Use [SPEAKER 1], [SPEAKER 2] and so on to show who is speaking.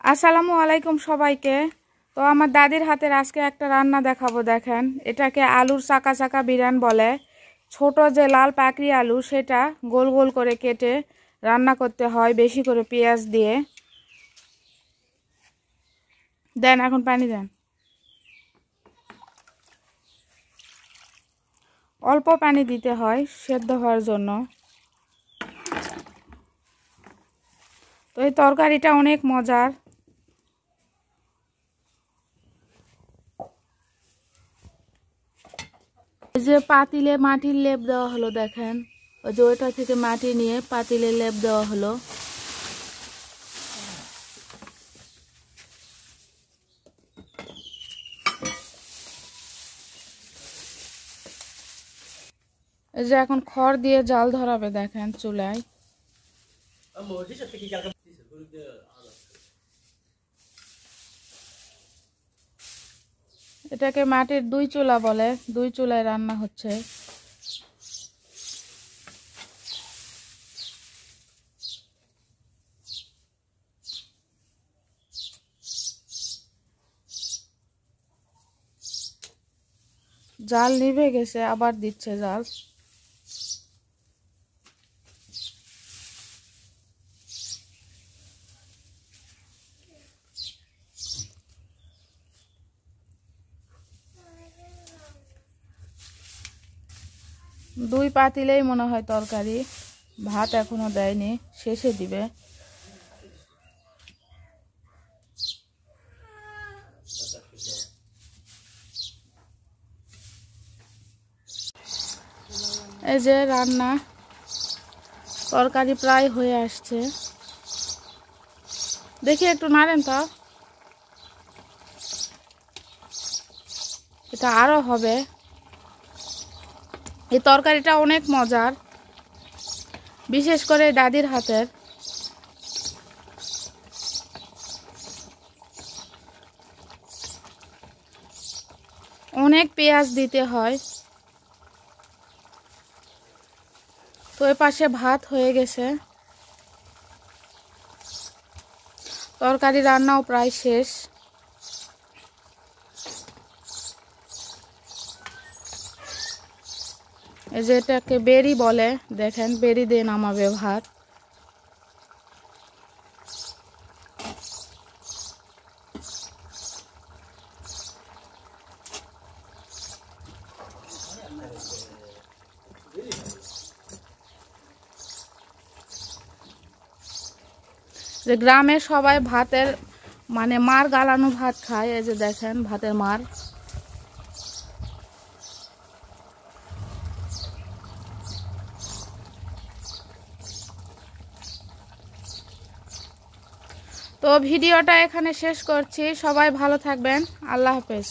[SPEAKER 1] আসসালামু আলাইকুম সবাইকে। তো আমার দাদির হাতের আজকে একটা রান্না দেখাবো। দেখেন, এটাকে আলুর চাকা চাকা বিরান বলে। ছোট যে লাল পাকড়ি আলু সেটা গোল গোল করে কেটে রান্না করতে হয় বেশি করে পেঁয়াজ দিয়ে। দেন, এখন পানি দেন, অল্প পানি দিতে হয় সেদ্ধ হওয়ার জন্য। তো এই তরকারিটা অনেক মজার। এই যে পাতিলে মাটির লেপ দেওয়া হলো, দেখেন ওই যে ওইটা থেকে মাটি নিয়ে পাতিলে লেপ দেওয়া হলো। এই যে এখন খড় দিয়ে জাল ধরাবে, দেখেন চুলায়। এটাকে মাটির দুই চুলা বলে, দুই চুলায় রান্না হচ্ছে। জাল নিভে গেছে, আবার দিচ্ছে জাল। দুই পাতিলেই মনে হয় তরকারি, ভাত এখনো দেয়নি, শেষে দিবে। এই যে রান্না, তরকারি প্রায় হয়ে আসছে। দেখি একটু নাড়েন তো, এটা আরো হবে। এই তরকারিটা অনেক মজার, বিশেষ করে দাদির হাতের। অনেক পেঁয়াজ দিতে হয়। তো এ পাশে ভাত হয়ে গেছে, তরকারি রান্নাও প্রায় শেষ। এই যে এটাকে বেরি বলে, দেখেন বেরি দিয়ে নামাবে ভাত। যে গ্রামে সবাই ভাতের মানে মার গালানো ভাত খায়। এই যে দেখেন ভাতের মার। তো ভিডিওটা এখানে শেষ করছি। সবাই ভালো থাকবেন। আল্লাহ হাফেজ।